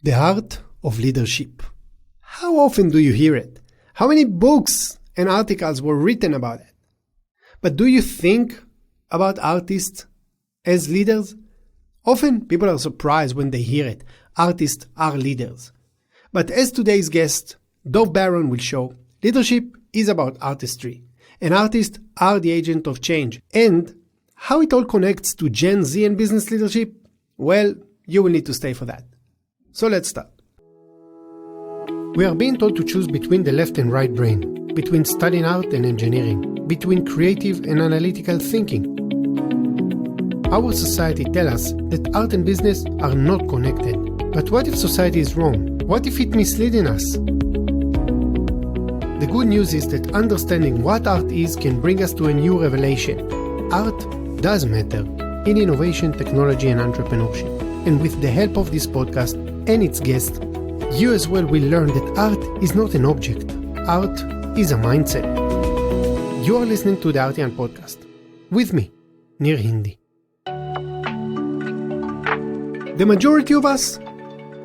The art of leadership. How often do you hear it? How many books and articles were written about it? But do you think about artists as leaders? Often people are surprised when they hear it. Artists are leaders. But as today's guest, Dov Baron, will show, leadership is about artistry. And artists are the agent of change. And how it all connects to Gen Z and business leadership? Well, you will need to stay for that. So let's start. We are being told to choose between the left and right brain, between studying art and engineering, between creative and analytical thinking. Our society tells us that art and business are not connected. But what if society is wrong? What if it's misleading us? The good news is that understanding what art is can bring us to a new revelation. Art does matter in innovation, technology, and entrepreneurship. And with the help of this podcast and its guests, you as well will learn that art is not an object. Art is a mindset. You are listening to the Artian podcast. With me, Nir Hindi. The majority of us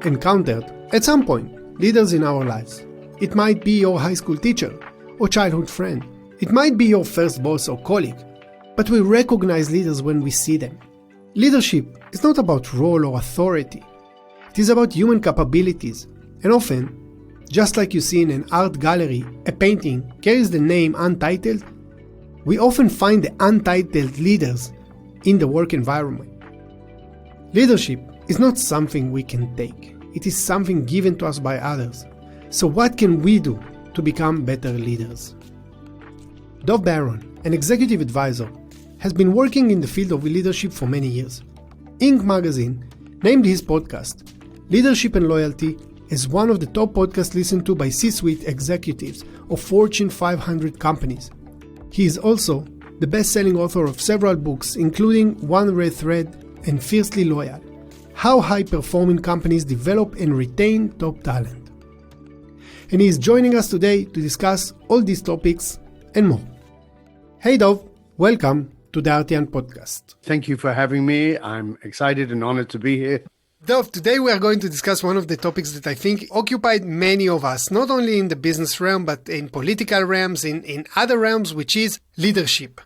encountered, at some point, leaders in our lives. It might be your high school teacher or childhood friend. It might be your first boss or colleague. But we recognize leaders when we see them. Leadership is not about role or authority. It is about human capabilities. And often, just like you see in an art gallery, a painting carries the name Untitled, we often find the untitled leaders in the work environment. Leadership is not something we can take. It is something given to us by others. So what can we do to become better leaders? Dov Baron, an executive advisor, has been working in the field of leadership for many years. Inc. magazine named his podcast, Leadership and Loyalty, as one of the top podcasts listened to by C-suite executives of Fortune 500 companies. He is also the best-selling author of several books, including One Red Thread and Fiercely Loyal, How High-Performing Companies Develop and Retain Top Talent. And he is joining us today to discuss all these topics and more. Hey Dov, welcome to the Artian podcast. Thank you for having me. I'm excited and honored to be here. Dov, today we are going to discuss one of the topics that I think occupied many of us, not only in the business realm, but in political realms, in other realms, which is leadership.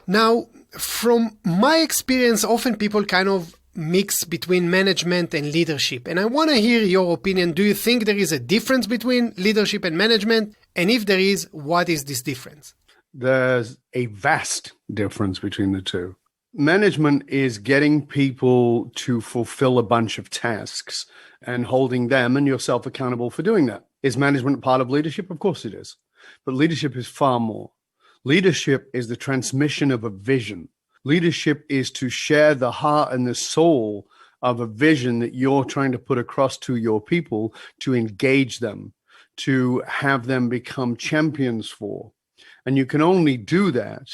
Now, from my experience, often people kind of mix between management and leadership. And I want to hear your opinion. Do you think there is a difference between leadership and management? And if there is, what is this difference? There's a vast difference between the two. Management is getting people to fulfill a bunch of tasks and holding them and yourself accountable for doing that. Is management part of leadership? Of course it is. But leadership is far more. Leadership is the transmission of a vision. Leadership is to share the heart and the soul of a vision that you're trying to put across to your people, to engage them, to have them become champions for. And you can only do that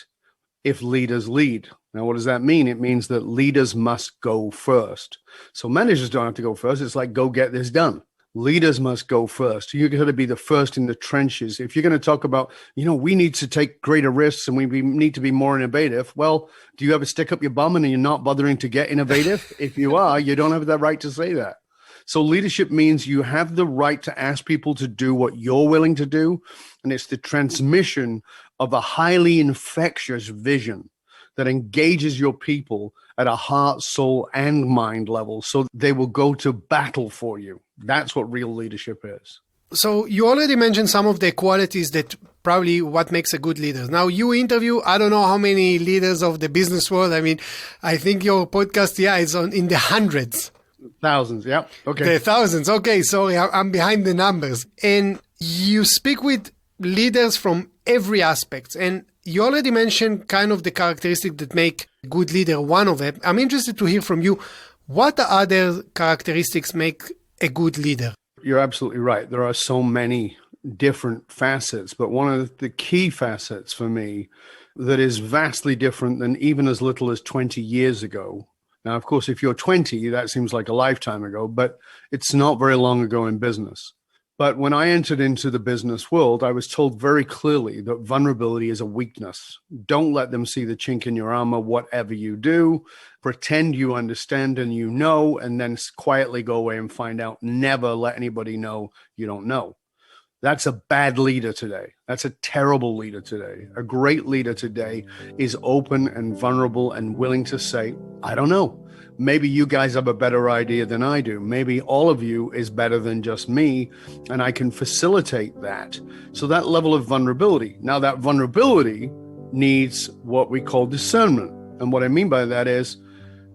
if leaders lead. Now, what does that mean? It means that leaders must go first. So managers don't have to go first. It's like, go get this done. Leaders must go first. You're going to be the first in the trenches. If you're going to talk about, we need to take greater risks and we need to be more innovative. Well, do you ever stick up your bum and you're not bothering to get innovative? If you are, you don't have the right to say that. So leadership means you have the right to ask people to do what you're willing to do. And it's the transmission of a highly infectious vision that engages your people at a heart, soul, and mind level so they will go to battle for you. That's what real leadership is. So you already mentioned some of the qualities that probably what makes a good leader. Now you interview, I don't know how many leaders of the business world. I mean, I think your podcast, is in the hundreds. Thousands, yeah. Okay. The thousands. Okay, sorry, I'm behind the numbers. And you speak with leaders from every aspect. And you already mentioned kind of the characteristics that make a good leader, one of them. I'm interested to hear from you. What other characteristics make a good leader? You're absolutely right. There are so many different facets, but one of the key facets for me that is vastly different than even as little as 20 years ago. Now, of course, if you're 20, that seems like a lifetime ago, but it's not very long ago in business. But when I entered into the business world, I was told very clearly that vulnerability is a weakness. Don't let them see the chink in your armor, whatever you do. Pretend you understand and you know, and then quietly go away and find out. Never let anybody know you don't know. That's a bad leader today. That's a terrible leader today. A great leader today is open and vulnerable and willing to say, I don't know. Maybe you guys have a better idea than I do. Maybe all of you is better than just me, and I can facilitate that. So that level of vulnerability. Now, that vulnerability needs what we call discernment. And what I mean by that is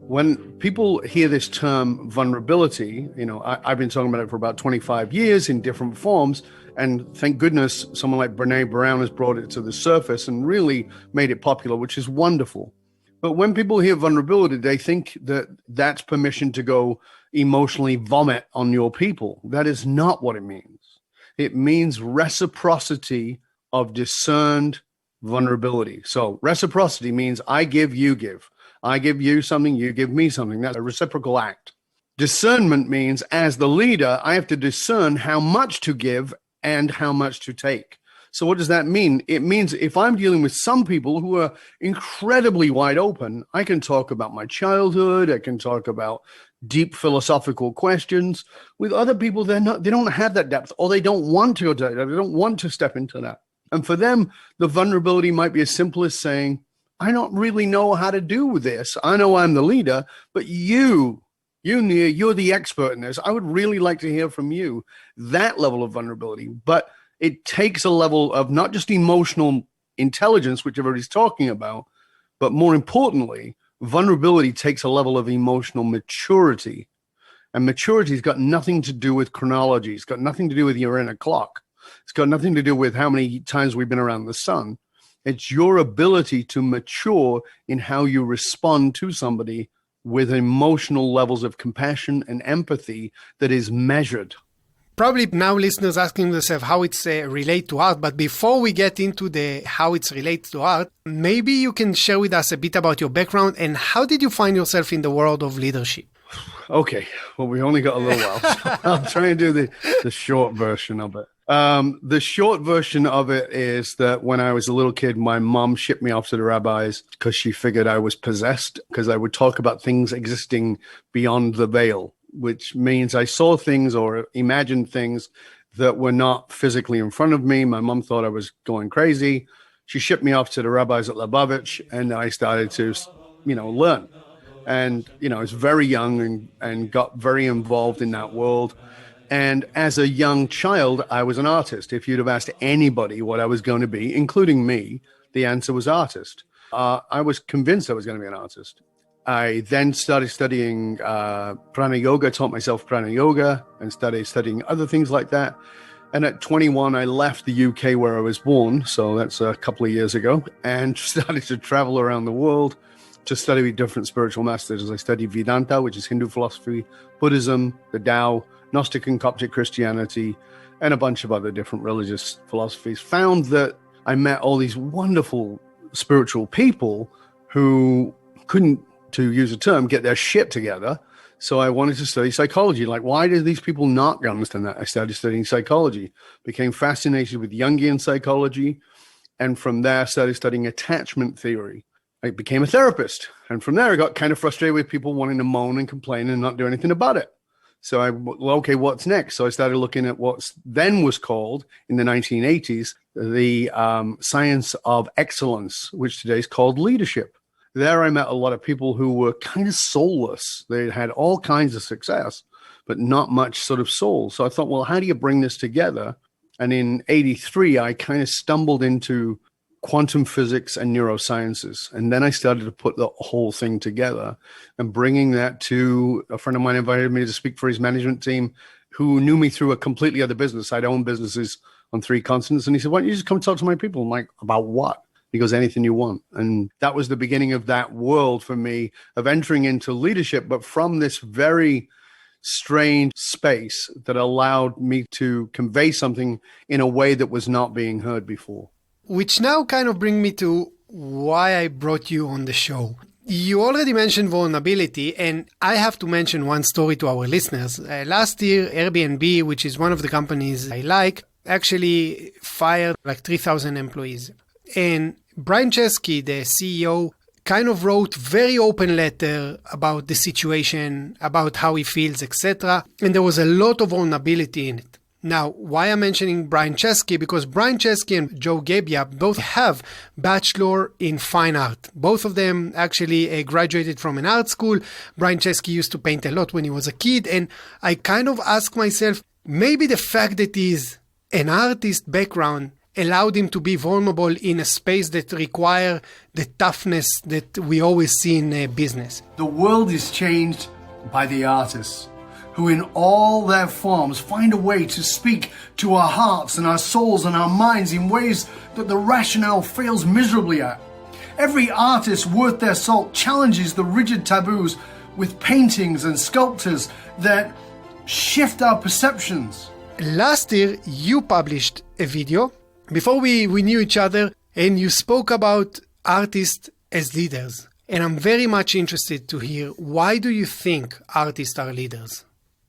when people hear this term vulnerability, I've been talking about it for about 25 years in different forms. And thank goodness someone like Brene Brown has brought it to the surface and really made it popular, which is wonderful. But when people hear vulnerability, they think that that's permission to go emotionally vomit on your people. That is not what it means. It means reciprocity of discerned vulnerability. So reciprocity means I give, you give. I give you something, you give me something. That's a reciprocal act. Discernment means as the leader, I have to discern how much to give and how much to take. So what does that mean? It means if I'm dealing with some people who are incredibly wide open, I can talk about my childhood. I can talk about deep philosophical questions. With other people, they don't have that depth, or they don't want to go to that. They don't want to step into that. And for them, the vulnerability might be as simple as saying, I don't really know how to do this. I know I'm the leader, but you, Nir, you're the expert in this. I would really like to hear from you. That level of vulnerability. But it takes a level of not just emotional intelligence, which everybody's talking about, but more importantly, vulnerability takes a level of emotional maturity. And maturity has got nothing to do with chronology. It's got nothing to do with your inner clock. It's got nothing to do with how many times we've been around the sun. It's your ability to mature in how you respond to somebody with emotional levels of compassion and empathy that is measured. Probably now listeners asking themselves how it's relate to art. But before we get into the how it's related to art, maybe you can share with us a bit about your background and how did you find yourself in the world of leadership? Okay, well, we only got a little while, so I'll try and do the short version of it. The short version of it is that when I was a little kid, my mom shipped me off to the rabbis because she figured I was possessed because I would talk about things existing beyond the veil, which means I saw things or imagined things that were not physically in front of me. My mom thought I was going crazy. She shipped me off to the rabbis at Lubavitch, and I started to, learn. And, I was very young and got very involved in that world. And as a young child, I was an artist. If you'd have asked anybody what I was going to be, including me, the answer was artist. I was convinced I was going to be an artist. I then started studying prana yoga, taught myself prana yoga, and started studying other things like that. And at 21, I left the UK where I was born, so that's a couple of years ago, and started to travel around the world to study with different spiritual masters. I studied Vedanta, which is Hindu philosophy, Buddhism, the Tao, Gnostic and Coptic Christianity, and a bunch of other different religious philosophies. Found that I met all these wonderful spiritual people who couldn't, to use a term, get their shit together. So I wanted to study psychology. Like, why do these people not understand that? I started studying psychology, became fascinated with Jungian psychology, and from there started studying attachment theory. I became a therapist. And from there, I got kind of frustrated with people wanting to moan and complain and not do anything about it. So okay, what's next? So I started looking at what's then was called, in the 1980s, the science of excellence, which today is called leadership. There I met a lot of people who were kind of soulless. They had all kinds of success, but not much sort of soul. So I thought, well, how do you bring this together? And in 83, I kind of stumbled into quantum physics and neurosciences. And then I started to put the whole thing together and bringing that to a friend of mine invited me to speak for his management team who knew me through a completely other business. I'd owned businesses on 3 continents. And he said, why don't you just come talk to my people? I'm like, about what? He goes, anything you want. And that was the beginning of that world for me of entering into leadership, but from this very strange space that allowed me to convey something in a way that was not being heard before. Which now kind of bring me to why I brought you on the show. You already mentioned vulnerability, and I have to mention one story to our listeners. Last year, Airbnb, which is one of the companies I like, actually fired like 3,000 employees. And Brian Chesky, the CEO, kind of wrote very open letter about the situation, about how he feels, etc. And there was a lot of vulnerability in it. Now, why I'm mentioning Brian Chesky? Because Brian Chesky and Joe Gebbia both have bachelor in fine art. Both of them actually graduated from an art school. Brian Chesky used to paint a lot when he was a kid. And I kind of ask myself, maybe the fact that he's an artist background allowed him to be vulnerable in a space that require the toughness that we always see in business. The world is changed by the artists, who in all their forms find a way to speak to our hearts and our souls and our minds in ways that the rationale fails miserably at. Every artist worth their salt challenges the rigid taboos with paintings and sculptures that shift our perceptions. Last year, you published a video before we knew each other, and you spoke about artists as leaders. And I'm very much interested to hear, why do you think artists are leaders?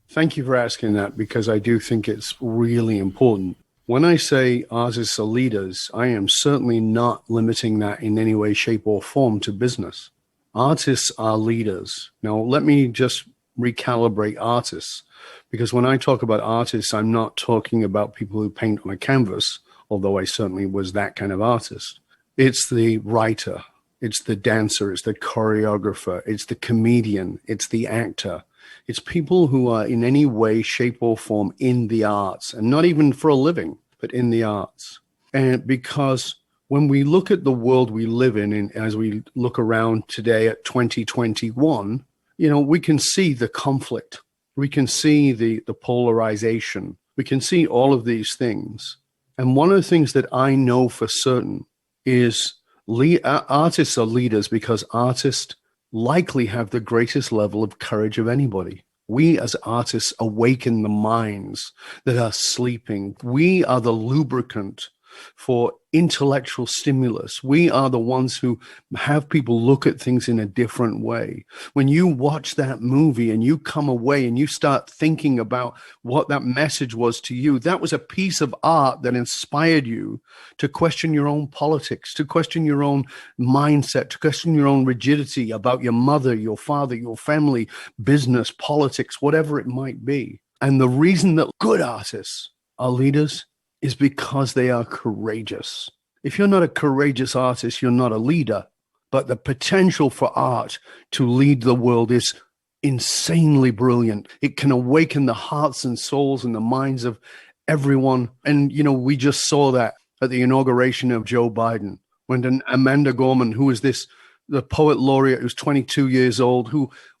Thank you for asking that, because I do think it's really important. When I say artists are leaders, I am certainly not limiting that in any way, shape, or form to business. Artists are leaders. Now, let me just recalibrate artists, because when I talk about artists, I'm not talking about people who paint on a canvas, although I certainly was that kind of artist. It's the writer, it's the dancer, it's the choreographer, it's the comedian, it's the actor. It's people who are in any way, shape, or form in the arts, and not even for a living, but in the arts. And because when we look at the world we live in, and as we look around today at 2021, we can see the conflict. We can see the polarization. We can see all of these things. And one of the things that I know for certain is artists are leaders because artists likely have the greatest level of courage of anybody. We as artists awaken the minds that are sleeping. We are the lubricant for intellectual stimulus. We are the ones who have people look at things in a different way. When you watch that movie and you come away and you start thinking about what that message was to you, that was a piece of art that inspired you to question your own politics, to question your own mindset, to question your own rigidity about your mother, your father, your family, business, politics, whatever it might be. And the reason that good artists are leaders is because they are courageous. If you're not a courageous artist, you're not a leader. But the potential for art to lead the world is insanely brilliant. It can awaken the hearts and souls and the minds of everyone. And, we just saw that at the inauguration of Joe Biden, when Amanda Gorman, who was the poet laureate who's 22 years old,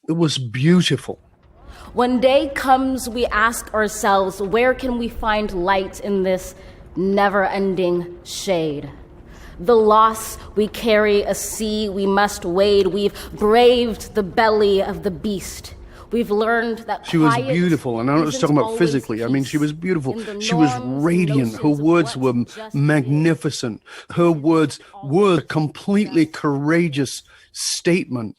it was beautiful. One day comes, we ask ourselves, where can we find light in this never-ending shade? The loss we carry, a sea we must wade. We've braved the belly of the beast. We've learned that she was beautiful, and I'm not just talking about physically. I mean, she was beautiful. She was radiant. Her words were magnificent. Her words were a completely courageous statement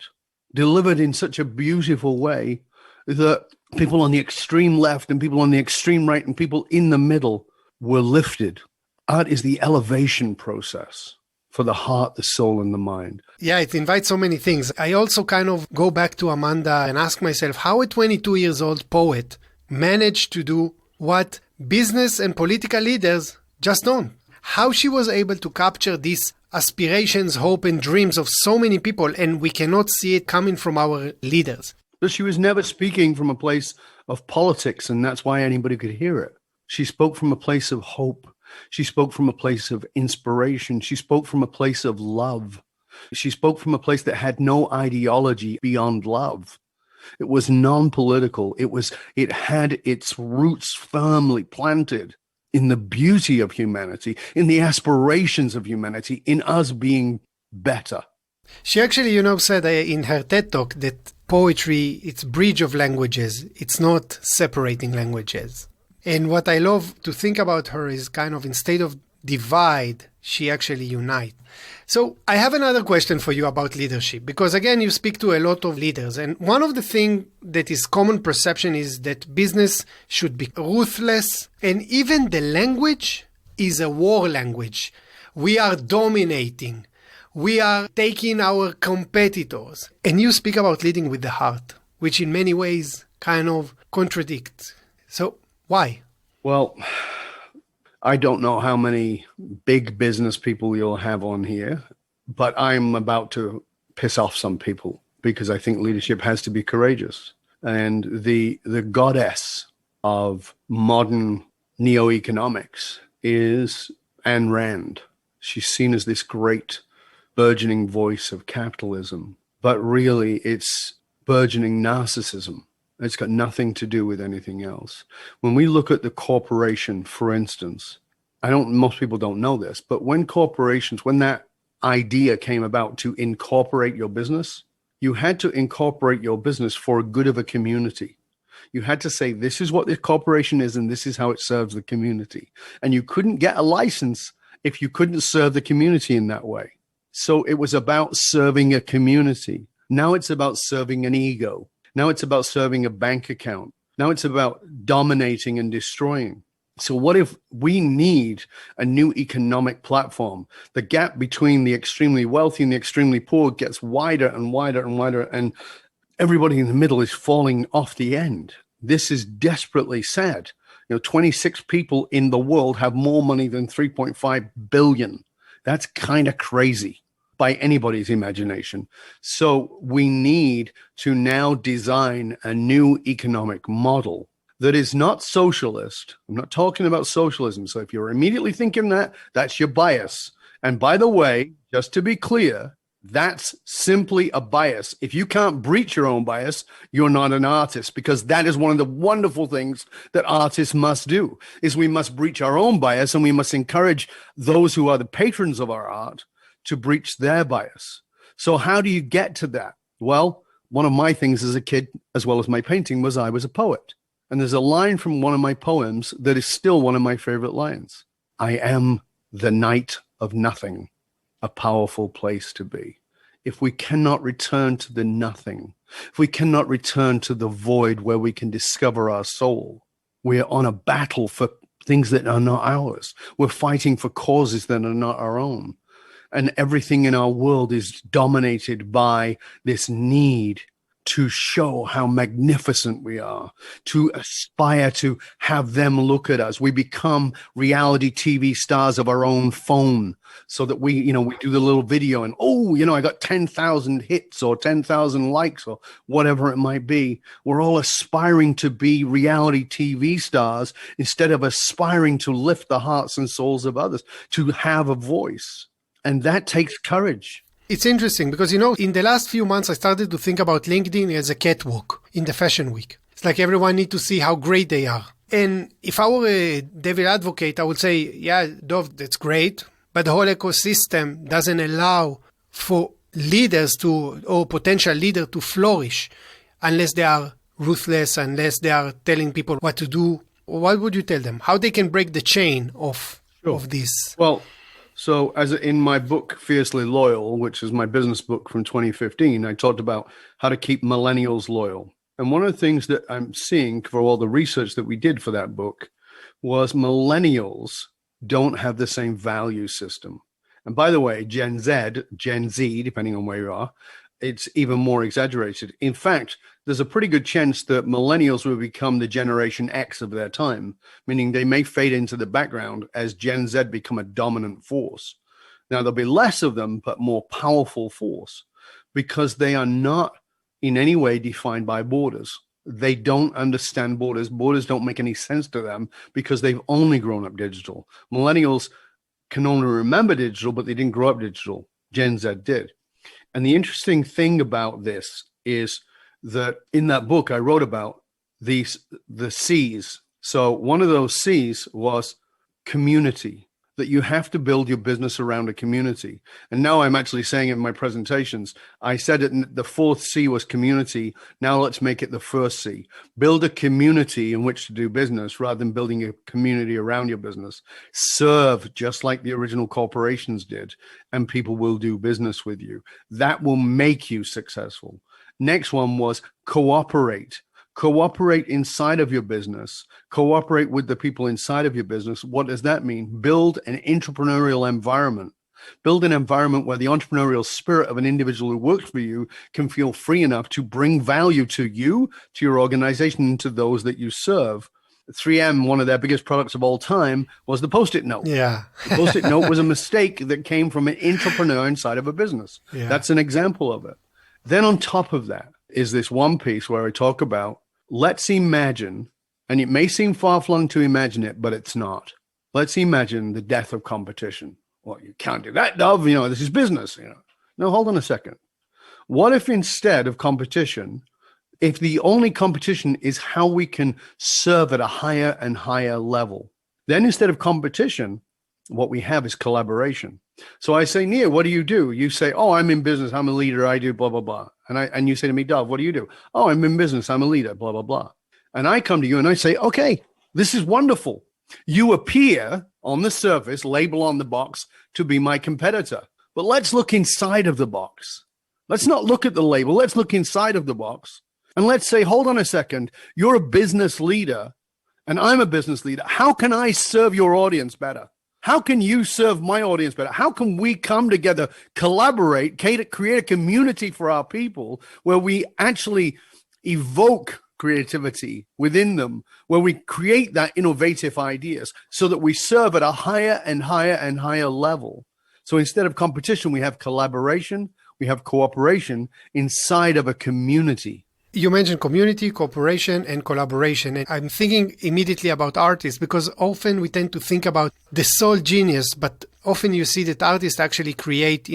delivered in such a beautiful way that people on the extreme left and people on the extreme right and people in the middle were lifted. Art is the elevation process for the heart, the soul, and the mind. Yeah, it invites so many things. I also kind of go back to Amanda and ask myself how a 22 years old poet managed to do what business and political leaders just don't. How she was able to capture these aspirations, hope, and dreams of so many people, and we cannot see it coming from our leaders. But she was never speaking from a place of politics, and that's why anybody could hear it. She spoke from a place of hope. She spoke from a place of inspiration. She spoke from a place of love. She spoke from a place that had no ideology beyond love. It was non-political. It had its roots firmly planted in the beauty of humanity, in the aspirations of humanity, in us being better. She actually, said in her TED Talk that poetry, it's bridge of languages. It's not separating languages. And what I love to think about her is kind of instead of divide, she actually unites. So I have another question for you about leadership, because again, you speak to a lot of leaders. And one of the things that is common perception is that business should be ruthless. And even the language is a war language. We are dominating. We are taking our competitors. And you speak about leading with the heart, which in many ways kind of contradicts. So why? Well, I don't know how many big business people you'll have on here, but I'm about to piss off some people because I think leadership has to be courageous. And the goddess of modern neo-economics is Ayn Rand. She's seen as this great burgeoning voice of capitalism, but really it's burgeoning narcissism. It's got nothing to do with anything else. When we look at the corporation, for instance, most people don't know this, but when that idea came about to incorporate your business, you had to incorporate your business for a good of a community. You had to say, this is what this corporation is, and this is how it serves the community. And you couldn't get a license if you couldn't serve the community in that way. So it was about serving a community. Now it's about serving an ego. Now it's about serving a bank account. Now it's about dominating and destroying. So what if we need a new economic platform? The gap between the extremely wealthy and the extremely poor gets wider and wider and wider, and everybody in the middle is falling off the end. This is desperately sad. 26 people in the world have more money than 3.5 billion. That's kind of crazy by anybody's imagination. So we need to now design a new economic model that is not socialist. I'm not talking about socialism. So if you're immediately thinking that, that's your bias. And by the way, just to be clear, that's simply a bias. If you can't breach your own bias, you're not an artist, because that is one of the wonderful things that artists must do, is we must breach our own bias, and we must encourage those who are the patrons of our art to breach their bias. So how do you get to that? Well, one of my things as a kid, as well as my painting, was I was a poet. And there's a line from one of my poems that is still one of my favorite lines. I am the night of nothing, a powerful place to be. If we cannot return to the nothing, if we cannot return to the void where we can discover our soul, we are on a battle for things that are not ours. We're fighting for causes that are not our own. And everything in our world is dominated by this need to show how magnificent we are, to aspire to have them look at us. We become reality TV stars of our own phone, so that we do the little video and, I got 10,000 hits or 10,000 likes or whatever it might be. We're all aspiring to be reality TV stars instead of aspiring to lift the hearts and souls of others, to have a voice. And that takes courage. It's interesting because, in the last few months, I started to think about LinkedIn as a catwalk in the fashion week. It's like everyone needs to see how great they are. And if I were a devil advocate, I would say, yeah, Dov, that's great. But the whole ecosystem doesn't allow for leaders or potential leaders to flourish unless they are ruthless, unless they are telling people what to do. What would you tell them? How they can break the chain of this? Well, so as in my book, Fiercely Loyal, which is my business book from 2015, I talked about how to keep millennials loyal. And one of the things that I'm seeing for all the research that we did for that book was millennials don't have the same value system. And by the way, Gen Z, depending on where you are, it's even more exaggerated. In fact, there's a pretty good chance that millennials will become the Generation X of their time, meaning they may fade into the background as Gen Z become a dominant force. Now, there'll be less of them, but more powerful force, because they are not in any way defined by borders. They don't understand borders. Borders don't make any sense to them because they've only grown up digital. Millennials can only remember digital, but they didn't grow up digital. Gen Z did. And the interesting thing about this is that in that book, I wrote about the C's. So one of those C's was community. that you have to build your business around a community. And now I'm actually saying it in my presentations. I said it, the fourth C was community. Now let's make it the first C. Build a community in which to do business rather than building a community around your business. Serve just like the original corporations did, and people will do business with you. That will make you successful. Next one was cooperate. Cooperate inside of your business. Cooperate with the people inside of your business. What does that mean? Build an entrepreneurial environment. Build an environment where the entrepreneurial spirit of an individual who works for you can feel free enough to bring value to you, to your organization, and to those that you serve. 3M, one of their biggest products of all time, was the Post-it note. Yeah. The Post-it note was a mistake that came from an entrepreneur inside of a business. Yeah. That's an example of it. Then on top of that is this one piece where I talk about, let's imagine, and it may seem far-flung to imagine it, but it's not. Let's imagine the death of competition. Well, you can't do that, Dov. This is business. No, hold on a second. What if instead of competition, if the only competition is how we can serve at a higher and higher level, then instead of competition, what we have is collaboration. So I say, Nir, what do? You say, oh, I'm in business. I'm a leader. I do blah, blah, blah. And you say to me, Dov, what do you do? Oh, I'm in business. I'm a leader, blah, blah, blah. And I come to you and I say, okay, this is wonderful. You appear on the surface, label on the box, to be my competitor. But let's look inside of the box. Let's not look at the label. Let's look inside of the box. And let's say, hold on a second. You're a business leader and I'm a business leader. How can I serve your audience better? How can you serve my audience better? How can we come together, collaborate, create a community for our people where we actually evoke creativity within them, where we create that innovative ideas so that we serve at a higher and higher and higher level? So instead of competition, we have collaboration, we have cooperation inside of a community. You mentioned community, cooperation, and collaboration. And I'm thinking immediately about artists because often we tend to think about the sole genius, but often you see that artists actually create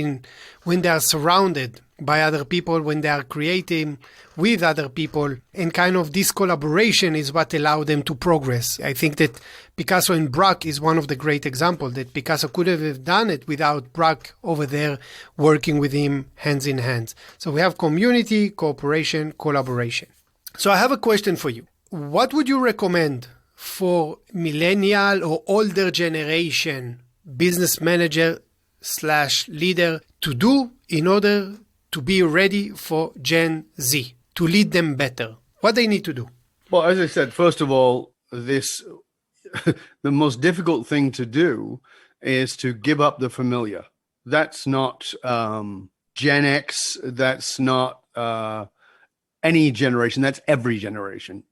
when they are surrounded by other people, when they are creating with other people, and kind of this collaboration is what allows them to progress. I think that Picasso and Braque is one of the great examples that Picasso could have done it without Braque over there working with him hands in hands. So we have community, cooperation, collaboration. So I have a question for you. What would you recommend for millennial or older generation business manager / leader to do in order to be ready for Gen Z, to lead them better? What they need to do? Well, as I said, first of all, the most difficult thing to do is to give up the familiar. That's not Gen X. That's not any generation. That's every generation.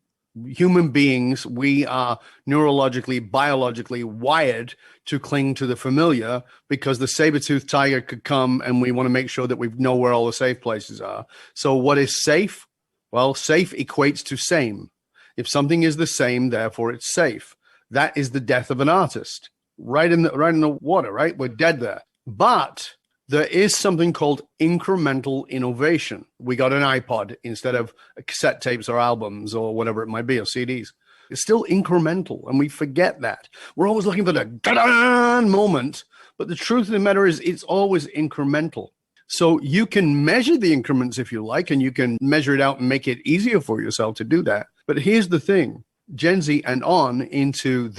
Human beings, we are neurologically, biologically wired to cling to the familiar because the saber-toothed tiger could come and we want to make sure that we know where all the safe places are. So what is safe? Well, safe equates to same. If something is the same, therefore it's safe. That is the death of an artist. Right in the water, right? We're dead there. But there is something called incremental innovation. We got an iPod instead of cassette tapes or albums or whatever it might be, or CDs. It's still incremental, and we forget that. We're always looking for the da-da moment, but the truth of the matter is it's always incremental. So you can measure the increments if you like, and you can measure it out and make it easier for yourself to do that. But here's the thing, Gen Z and on into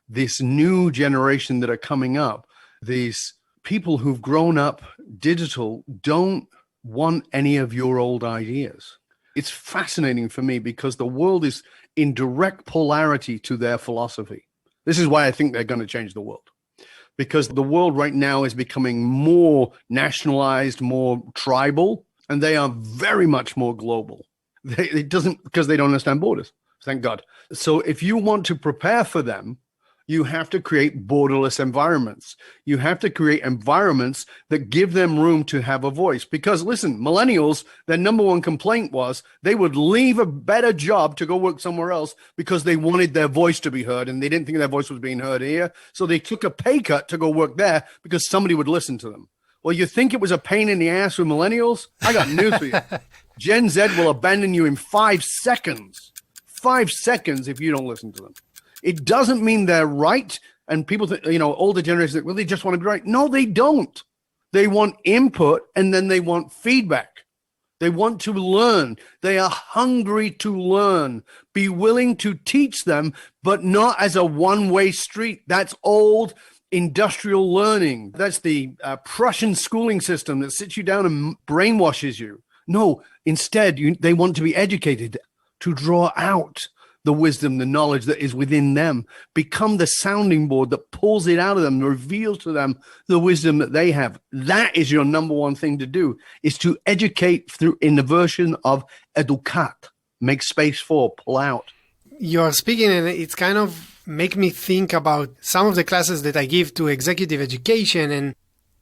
this new generation that are coming up, these people who've grown up digital don't want any of your old ideas. It's fascinating for me because the world is in direct polarity to their philosophy. This is why I think they're going to change the world. Because the world right now is becoming more nationalized, more tribal, and they are very much more global. Because they don't understand borders, thank God. So if you want to prepare for them, you have to create borderless environments. You have to create environments that give them room to have a voice. Because listen, millennials, their number one complaint was they would leave a better job to go work somewhere else because they wanted their voice to be heard and they didn't think their voice was being heard here. So they took a pay cut to go work there because somebody would listen to them. Well, you think it was a pain in the ass with millennials? I got news for you. Gen Z will abandon you in 5 seconds. 5 seconds if you don't listen to them. It doesn't mean they're right. And people think, older generations think, well, they just want to be right. No, they don't. They want input, and then they want feedback. They want to learn. They are hungry to learn. Be willing to teach them, but not as a one-way street. That's old industrial learning. That's the Prussian schooling system that sits you down and brainwashes you. No, instead, they want to be educated to draw out the wisdom, the knowledge that is within them, become the sounding board that pulls it out of them, reveals to them the wisdom that they have. That is your number one thing to do, is to educate through in the version of educat, make space for, pull out. You're speaking, and it's kind of make me think about some of the classes that I give to executive education, and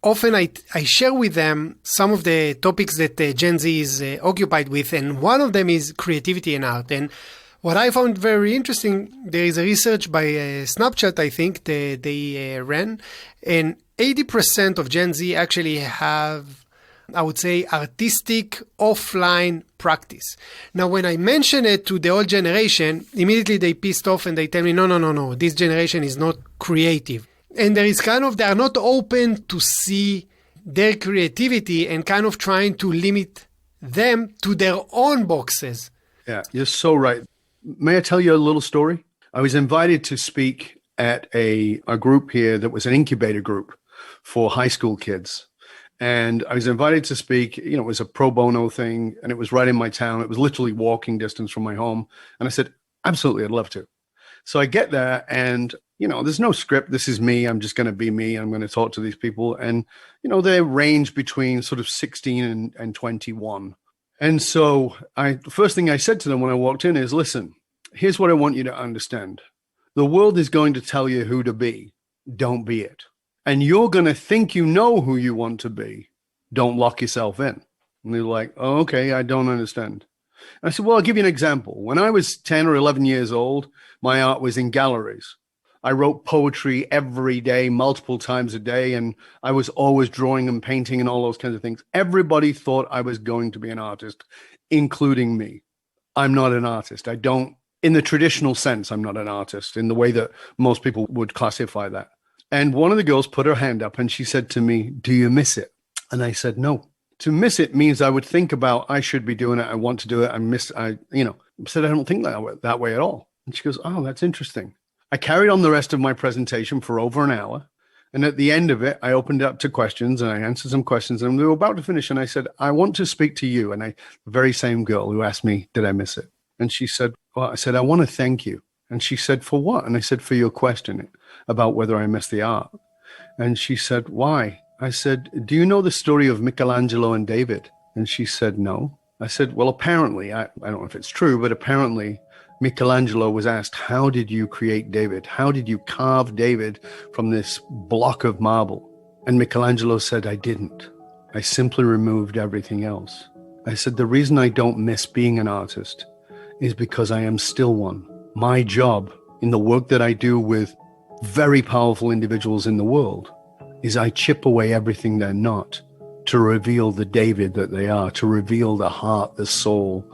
often I share with them some of the topics that Gen Z is occupied with, and one of them is creativity and art. And what I found very interesting, there is a research by Snapchat, I think, they ran, and 80% of Gen Z actually have, I would say, artistic offline practice. Now, when I mention it to the old generation, immediately they pissed off and they tell me, no, this generation is not creative. And there is kind of, they are not open to see their creativity and kind of trying to limit them to their own boxes. Yeah, you're so right. May I tell you a little story? I was invited to speak at a group here that was an incubator group for high school kids. And I was invited to speak, it was a pro bono thing, and it was right in my town. It was literally walking distance from my home. And I said, absolutely, I'd love to. So I get there and, there's no script. This is me. I'm just going to be me. I'm going to talk to these people. And, they range between sort of 16 and 21. And so the first thing I said to them when I walked in is, listen, here's what I want you to understand. The world is going to tell you who to be. Don't be it. And you're going to think you know who you want to be. Don't lock yourself in. And they're like, oh, okay, I don't understand. And I said, well, I'll give you an example. When I was 10 or 11 years old, my art was in galleries. I wrote poetry every day, multiple times a day, and I was always drawing and painting and all those kinds of things. Everybody thought I was going to be an artist, including me. I'm not an artist. In the traditional sense, I'm not an artist, in the way that most people would classify that. And one of the girls put her hand up and she said to me, do you miss it? And I said, no. To miss it means I would think about, I should be doing it. I want to do it. I said, I don't think that way at all. And she goes, oh, that's interesting. I carried on the rest of my presentation for over an hour. And at the end of it, I opened it up to questions and I answered some questions and we were about to finish. And I said, I want to speak to you. And the very same girl who asked me, did I miss it? And she said, well, I said, I want to thank you. And she said, for what? And I said, for your question about whether I missed the art. And she said, why? I said, do you know the story of Michelangelo and David? And she said, no. I said, well, apparently, I don't know if it's true, but apparently Michelangelo was asked, how did you create David? How did you carve David from this block of marble? And Michelangelo said, I didn't. I simply removed everything else. I said, the reason I don't miss being an artist is because I am still one. My job in the work that I do with very powerful individuals in the world is I chip away everything they're not to reveal the David that they are, to reveal the heart, the soul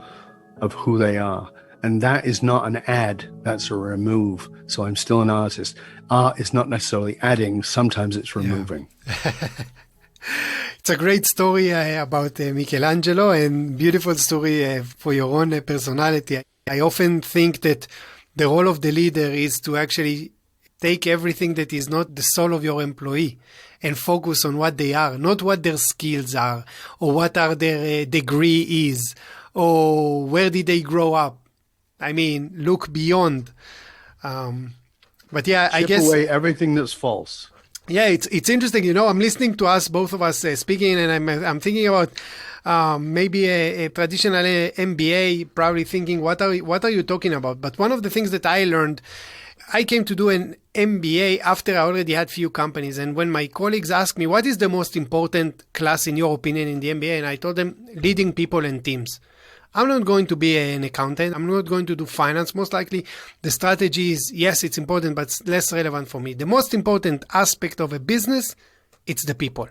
of who they are. And that is not an add, that's a remove. So I'm still an artist. Art is not necessarily adding, sometimes it's removing. Yeah. It's a great story about Michelangelo, and beautiful story for your own personality. I often think that the role of the leader is to actually take everything that is not the soul of your employee and focus on what they are, not what their skills are, or what are their degree is, or where did they grow up. I mean, look beyond. But yeah, I guess... Chip away everything that's false. Yeah, it's interesting. I'm listening to us, both of us speaking, and I'm thinking about maybe a traditional MBA, probably thinking, what are you talking about? But one of the things that I learned, I came to do an MBA after I already had few companies. And when my colleagues asked me, what is the most important class in your opinion in the MBA? And I told them, leading people and teams. I'm not going to be an accountant. I'm not going to do finance. Most likely the strategy is, yes, it's important, but it's less relevant for me. The most important aspect of a business, it's the people.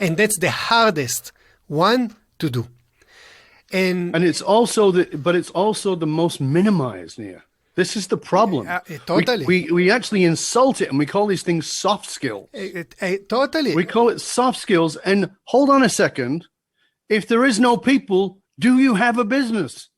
And that's the hardest one to do. And it's also the most minimized, Nir. This is the problem. Totally. We actually insult it and we call these things soft skills. Totally. We call it soft skills. And hold on a second. If there is no people, do you have a business?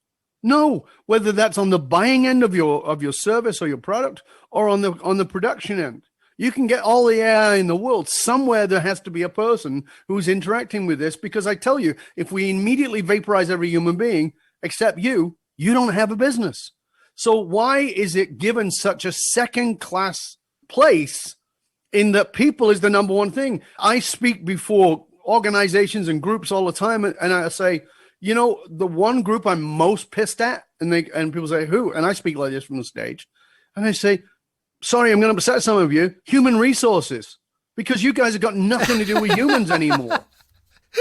No, whether that's on the buying end of your service or your product or on the production end. You can get all the AI in the world. Somewhere there has to be a person who's interacting with this, because I tell you, if we immediately vaporize every human being except you don't have a business. So why is it given such a second-class place in that people is the number one thing? I speak before organizations and groups all the time, and I say, you know, the one group I'm most pissed at, and people say, who? And I speak like this from the stage, and I say, sorry, I'm going to upset some of you, human resources, because you guys have got nothing to do with humans anymore.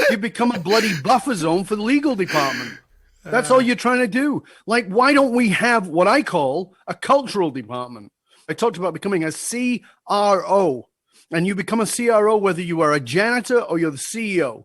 You've become a bloody buffer zone for the legal department. That's all you're trying to do. Like, why don't we have what I call a cultural department? I talked about becoming a CRO, and you become a CRO whether you are a janitor or you're the CEO.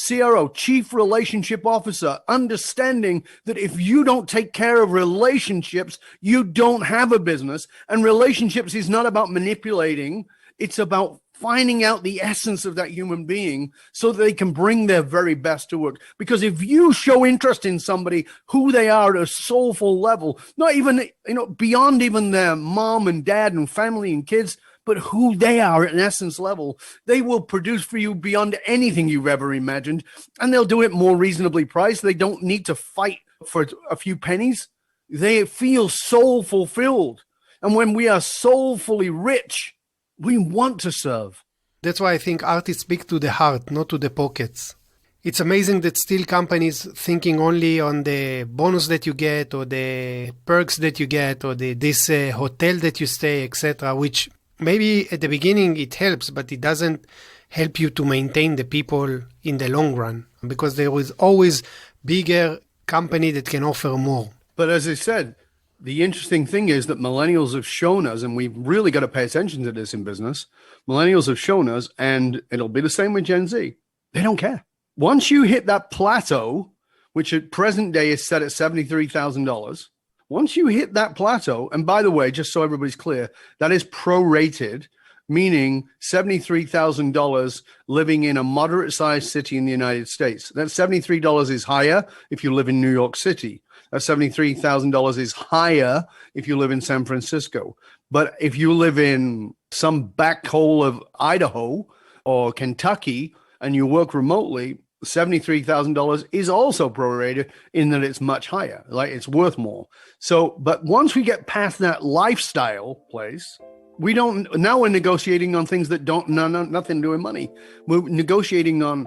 CRO, Chief Relationship Officer, understanding that if you don't take care of relationships, you don't have a business. And relationships is not about manipulating. It's about finding out the essence of that human being so that they can bring their very best to work. Because if you show interest in somebody, who they are at a soulful level, not even, beyond even their mom and dad and family and kids, but who they are at an essence level, they will produce for you beyond anything you've ever imagined. And they'll do it more reasonably priced. They don't need to fight for a few pennies. They feel soul fulfilled. And when we are soulfully rich, we want to serve. That's why I think artists speak to the heart, not to the pockets. It's amazing that still companies thinking only on the bonus that you get or the perks that you get or this hotel that you stay, etc., which maybe at the beginning it helps, but it doesn't help you to maintain the people in the long run, because there is always bigger company that can offer more. But as I said, the interesting thing is that millennials have shown us, and we've really got to pay attention to this in business, millennials have shown us, and it'll be the same with Gen Z, they don't care. Once you hit that plateau, which at present day is set at $73,000, once you hit that plateau, and by the way, just so everybody's clear, that is prorated, meaning $73,000 living in a moderate-sized city in the United States. That $73 is higher if you live in New York City. That $73,000 is higher if you live in San Francisco. But if you live in some back hole of Idaho or Kentucky and you work remotely, $73,000 is also prorated in that it's much higher, like it's worth more. So, but once we get past that lifestyle place, now we're negotiating on things that nothing to do with money. We're negotiating on,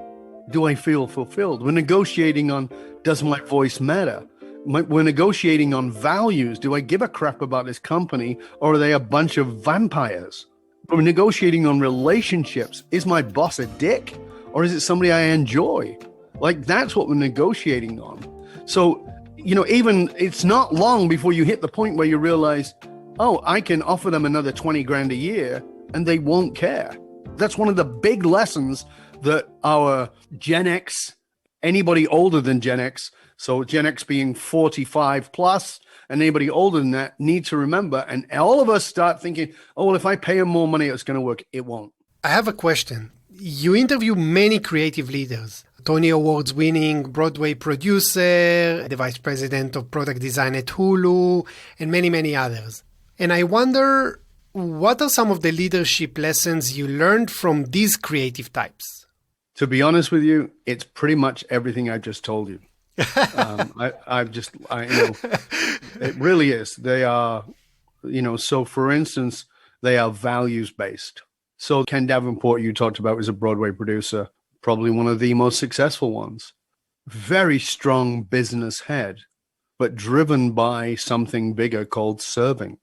do I feel fulfilled? We're negotiating on, does my voice matter? We're negotiating on values. Do I give a crap about this company, or are they a bunch of vampires? We're negotiating on relationships. Is my boss a dick, or is it somebody I enjoy? Like, that's what we're negotiating on. So, even it's not long before you hit the point where you realize, oh, I can offer them another 20 grand a year and they won't care. That's one of the big lessons that our Gen X, anybody older than Gen X, so Gen X being 45 plus, and anybody older than that, need to remember. And all of us start thinking, oh, well, if I pay them more money, it's going to work. It won't. I have a question. You interview many creative leaders, Tony Awards winning Broadway producer, the vice president of product design at Hulu, and many, many others. And I wonder, what are some of the leadership lessons you learned from these creative types? To be honest with you, it's pretty much everything I just told you. It really is. They are, so for instance, they are values based. So Ken Davenport, you talked about, was a Broadway producer, probably one of the most successful ones. Very strong business head, but driven by something bigger called serving.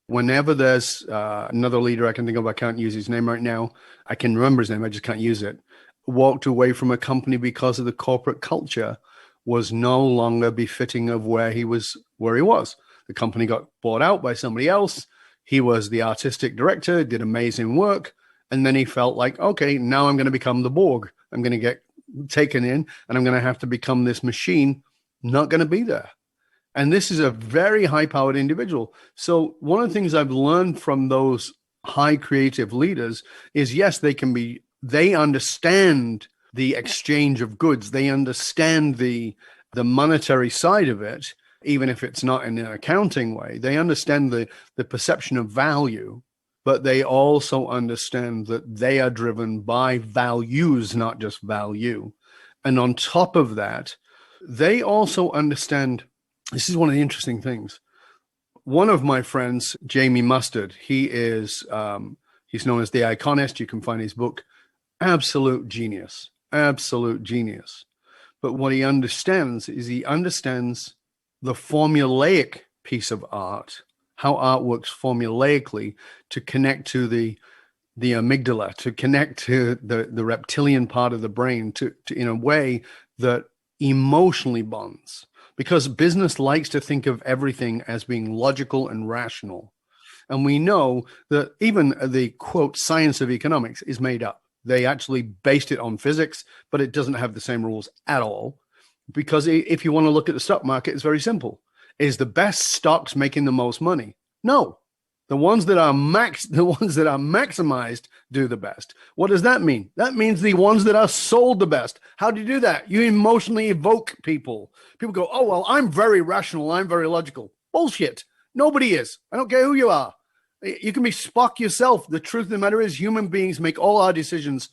Whenever there's another leader I can think of, I can't use his name right now. I can remember his name, I just can't use it. Walked away from a company because of the corporate culture was no longer befitting of where he was. The company got bought out by somebody else. He was the artistic director, did amazing work. And then he felt like, okay, now I'm going to become the Borg. I'm going to get taken in and I'm going to have to become this machine. Not going to be there. And this is a very high-powered individual. So one of the things I've learned from those high creative leaders is, yes, they understand the exchange of goods. They understand the monetary side of it, even if it's not in an accounting way. They understand the perception of value, but they also understand that they are driven by values, not just value. And on top of that, they also understand, this is one of the interesting things. One of my friends, Jamie Mustard, he's known as the Iconist. You can find his book, absolute genius. But what he understands is the formulaic piece of art, how art works formulaically to connect to the amygdala, to connect to the reptilian part of the brain, to in a way that emotionally bonds. Because business likes to think of everything as being logical and rational. And we know that even the, quote, science of economics is made up. They actually based it on physics, but it doesn't have the same rules at all. Because if you want to look at the stock market, it's very simple. Is the best stocks making the most money? No. The ones that are maximized do the best. What does that mean? That means the ones that are sold the best. How do you do that? You emotionally evoke people. People go, oh, well, I'm very rational. I'm very logical. Bullshit. Nobody is. I don't care who you are. You can be Spock yourself. The truth of the matter is human beings make all our decisions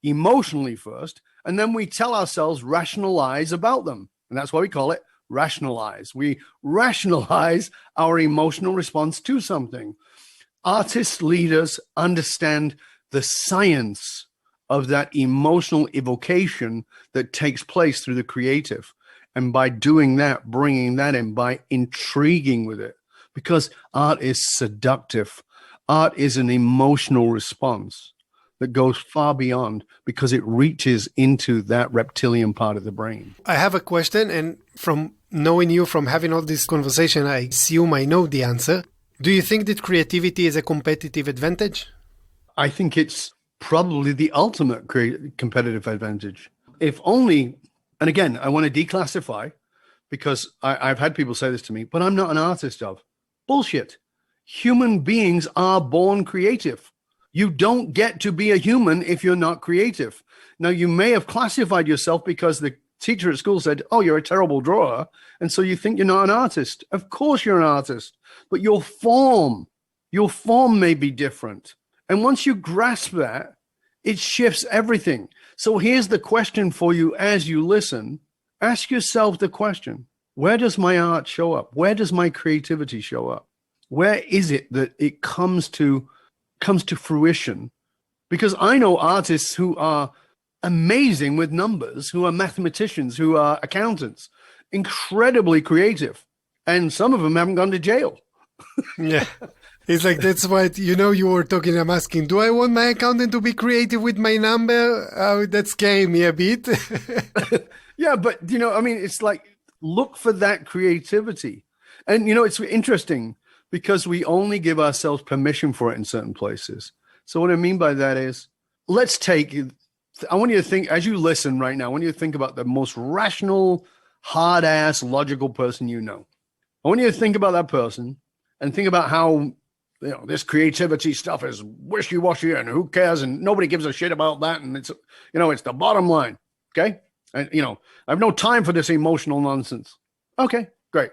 emotionally first, and then we tell ourselves rationalize about them. And that's why we call it rationalize. We rationalize our emotional response to something. Artists, leaders understand the science of that emotional evocation that takes place through the creative. And by doing that, bringing that in, by intriguing with it, because art is seductive. Art is an emotional response that goes far beyond, because it reaches into that reptilian part of the brain. I have a question, and from knowing you, from having all this conversation, I assume I know the answer. Do you think that creativity is a competitive advantage? I think it's probably the ultimate competitive advantage. If only, and again, I want to declassify, because I've had people say this to me, but I'm not an artist of. Bullshit. Human beings are born creative. You don't get to be a human if you're not creative. Now, you may have classified yourself because the teacher at school said, oh, you're a terrible drawer, and so you think you're not an artist. Of course you're an artist, but your form may be different. And once you grasp that, it shifts everything. So here's the question for you as you listen. Ask yourself the question, where does my art show up? Where does my creativity show up? Where is it that it comes to fruition? Because I know artists who are amazing with numbers, who are mathematicians, who are accountants, incredibly creative. And some of them haven't gone to jail. Yeah. It's like, that's what, you were talking, I'm asking, do I want my accountant to be creative with my number? That scared me a bit. Yeah, but, it's like, look for that creativity. And, it's interesting because we only give ourselves permission for it in certain places. So what I mean by that is, I want you to think, as you listen right now, I want you to think about the most rational, hard-ass, logical person you know. I want you to think about that person and think about how, this creativity stuff is wishy-washy and who cares and nobody gives a shit about that. And it's, it's the bottom line. Okay. And, I have no time for this emotional nonsense. Okay, great.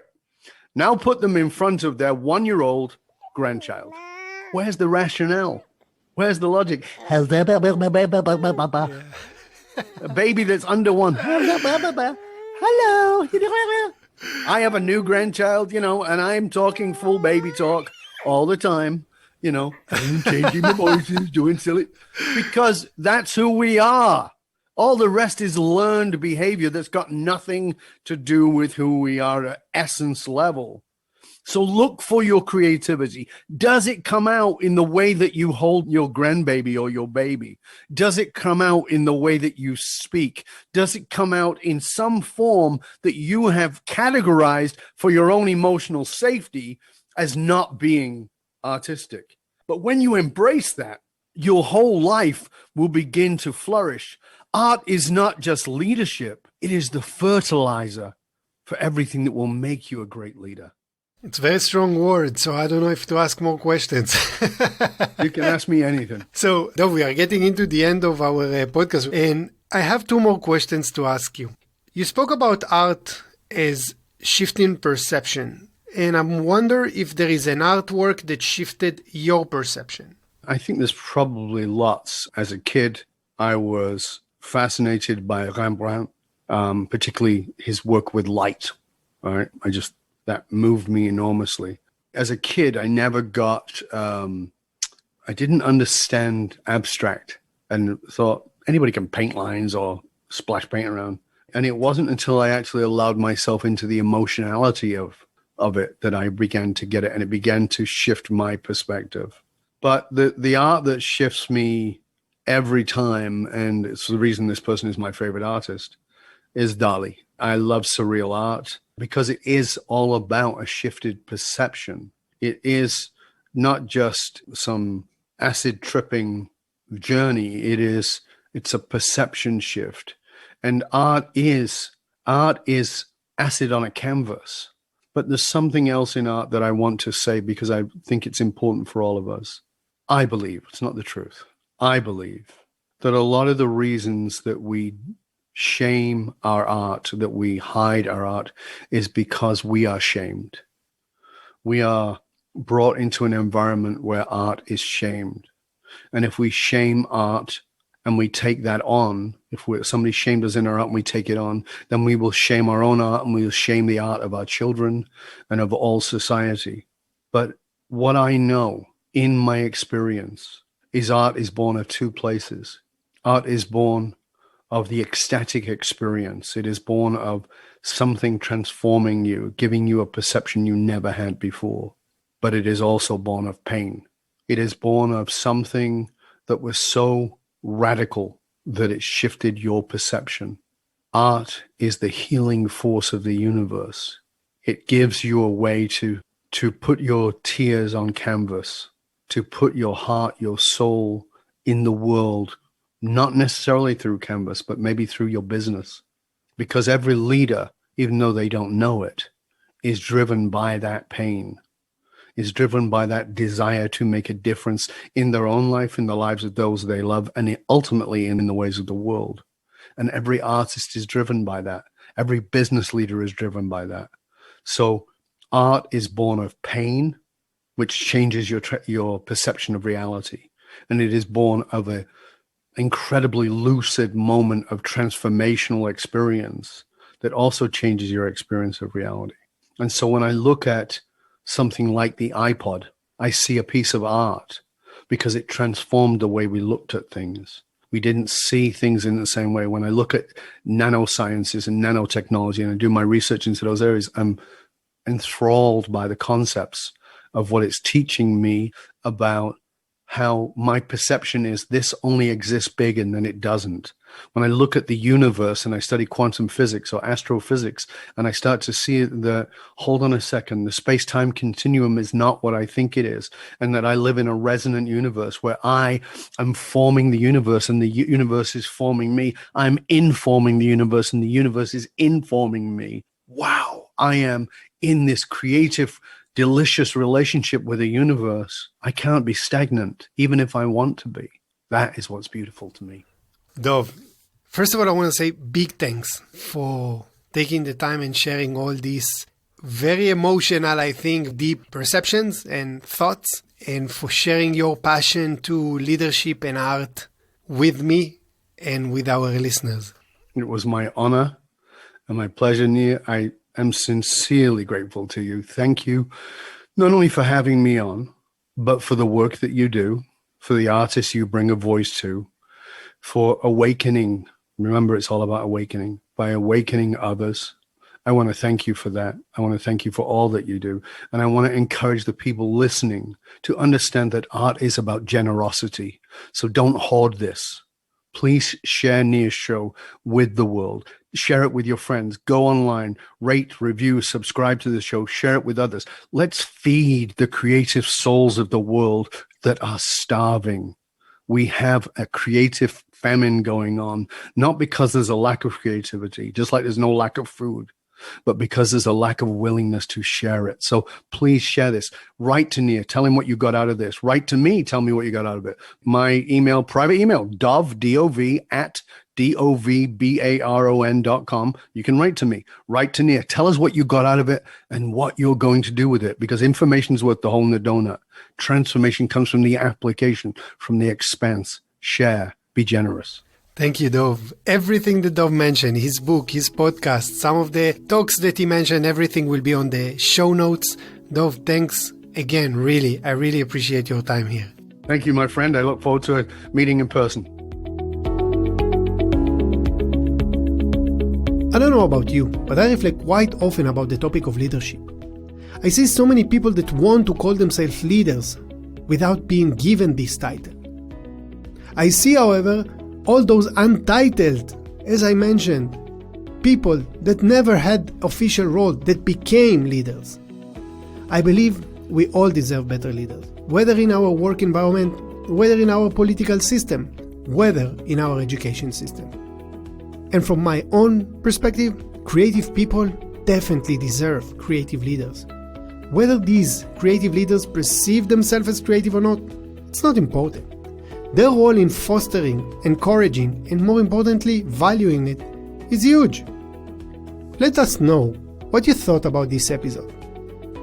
Now put them in front of their 1-year-old grandchild. Where's the rationale? Where's the logic? A baby that's under one. Hello. I have a new grandchild, and I'm talking full baby talk all the time, I'm changing my voices, doing silly, because that's who we are. All the rest is learned behavior that's got nothing to do with who we are at essence level. So look for your creativity. Does it come out in the way that you hold your grandbaby or your baby? Does it come out in the way that you speak? Does it come out in some form that you have categorized for your own emotional safety as not being artistic? But when you embrace that, your whole life will begin to flourish. Art is not just leadership. It is the fertilizer for everything that will make you a great leader. It's a very strong word, so I don't know if to ask more questions. You can ask me anything. So, Dov, we are getting into the end of our podcast, and I have two more questions to ask you. You spoke about art as shifting perception, and I wonder if there is an artwork that shifted your perception. I think there's probably lots. As a kid, I was fascinated by Rembrandt, particularly his work with light. All right, that moved me enormously. As a kid, I never got, I didn't understand abstract and thought anybody can paint lines or splash paint around. And it wasn't until I actually allowed myself into the emotionality of it that I began to get it, and it began to shift my perspective. But the art that shifts me every time, and it's the reason this person is my favorite artist, is Dali. I love surreal art because it is all about a shifted perception. It is not just some acid tripping journey. It's a perception shift. And art is acid on a canvas. But there's something else in art that I want to say because I think it's important for all of us. I believe, it's not the truth, I believe that a lot of the reasons that we shame our art, that we hide our art, is because we are shamed. We are brought into an environment where art is shamed. And if we shame art and we take that on, if somebody shamed us in our art and we take it on, then we will shame our own art and we will shame the art of our children and of all society. But what I know in my experience is art is born of two places. Art is born of the ecstatic experience. It is born of something transforming you, giving you a perception you never had before. But it is also born of pain. It is born of something that was so radical that it shifted your perception. Art is the healing force of the universe. It gives you a way to put your tears on canvas, to put your heart, your soul in the world, not necessarily through canvas, but maybe through your business. Because every leader, even though they don't know it, is driven by that pain, is driven by that desire to make a difference in their own life, in the lives of those they love, and ultimately in the ways of the world. And every artist is driven by that. Every business leader is driven by that. So art is born of pain, which changes your perception of reality. And it is born of an incredibly lucid moment of transformational experience that also changes your experience of reality. And so when I look at something like the iPod, I see a piece of art because it transformed the way we looked at things. We didn't see things in the same way. When I look at nanosciences and nanotechnology and I do my research into those areas, I'm enthralled by the concepts of what it's teaching me about how my perception is this only exists big and then it doesn't. When I look at the universe and I study quantum physics or astrophysics and I start to see hold on a second, the space-time continuum is not what I think it is, and that I live in a resonant universe where I am forming the universe and the universe is forming me. I'm informing the universe and the universe is informing me. Wow, I am in this creative, delicious relationship with the universe. I can't be stagnant, even if I want to be. That is what's beautiful to me. Dov, first of all, I want to say big thanks for taking the time and sharing all these very emotional, I think, deep perceptions and thoughts, and for sharing your passion to leadership and art with me and with our listeners. It was my honor and my pleasure, Nir. I am sincerely grateful to you. Thank you, not only for having me on, but for the work that you do, for the artists you bring a voice to, for awakening. Remember, it's all about awakening. By awakening others, I want to thank you for that. I want to thank you for all that you do. And I want to encourage the people listening to understand that art is about generosity. So don't hoard this. Please share Nir's show with the world. Share it with your friends. Go online, rate, review, subscribe to the show, share it with others. Let's feed the creative souls of the world that are starving. We have a creative famine going on, not because there's a lack of creativity, just like there's no lack of food, but because there's a lack of willingness to share it. So please share this. Write to Nir. Tell him what you got out of this. Write to me. Tell me what you got out of it. My email, private email, Dov, D-O-V, at DOVBARON.com. You can write to me. Write to Nir. Tell us what you got out of it and what you're going to do with it, because information is worth the hole in the donut. Transformation comes from the application, from the expanse. Share. Be generous. Thank you, Dov. Everything that Dov mentioned, his book, his podcast, some of the talks that he mentioned, everything will be on the show notes. Dov, thanks again. Really, I really appreciate your time here. Thank you, my friend. I look forward to a meeting in person. I don't know about you, but I reflect quite often about the topic of leadership. I see so many people that want to call themselves leaders without being given this title. I see, however, all those untitled, as I mentioned, people that never had official role that became leaders. I believe we all deserve better leaders, whether in our work environment, whether in our political system, whether in our education system. And from my own perspective, creative people definitely deserve creative leaders. Whether these creative leaders perceive themselves as creative or not, it's not important. Their role in fostering, encouraging, and more importantly, valuing it is huge. Let us know what you thought about this episode.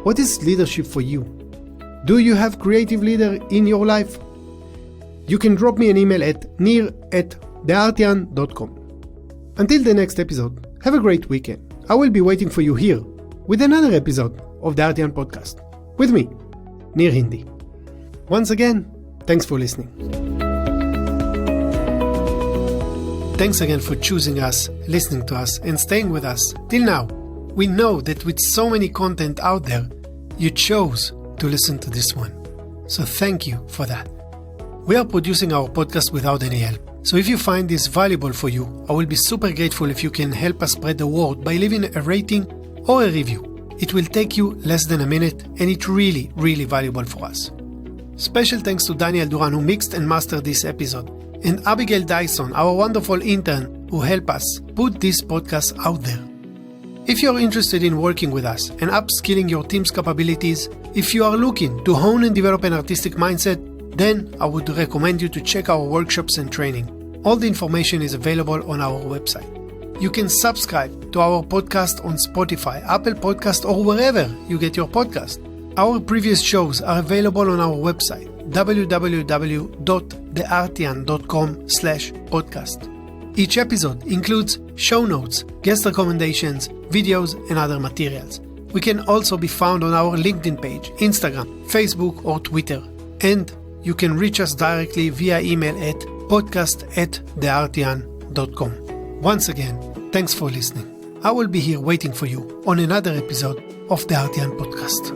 What is leadership for you? Do you have creative leader in your life? You can drop me an email at nir@theartian.com. Until the next episode, have a great weekend. I will be waiting for you here with another episode of the Artian podcast. With me, Nir Hindi. Once again, thanks for listening. Thanks again for choosing us, listening to us, and staying with us till now. We know that with so many content out there, you chose to listen to this one. So thank you for that. We are producing our podcast without any help. So if you find this valuable for you, I will be super grateful if you can help us spread the word by leaving a rating or a review. It will take you less than a minute, and it's really, really valuable for us. Special thanks to Daniel Duran, who mixed and mastered this episode, and Abigail Dyson, our wonderful intern, who helped us put this podcast out there. If you're interested in working with us and upskilling your team's capabilities, if you are looking to hone and develop an artistic mindset, then I would recommend you to check our workshops and training. All the information is available on our website. You can subscribe to our podcast on Spotify, Apple Podcast, or wherever you get your podcast. Our previous shows are available on our website, www.theartian.com/podcast. Each episode includes show notes, guest recommendations, videos, and other materials. We can also be found on our LinkedIn page, Instagram, Facebook, or Twitter. And you can reach us directly via email at podcast@theartian.com. Once again, thanks for listening. I will be here waiting for you on another episode of the Artian podcast.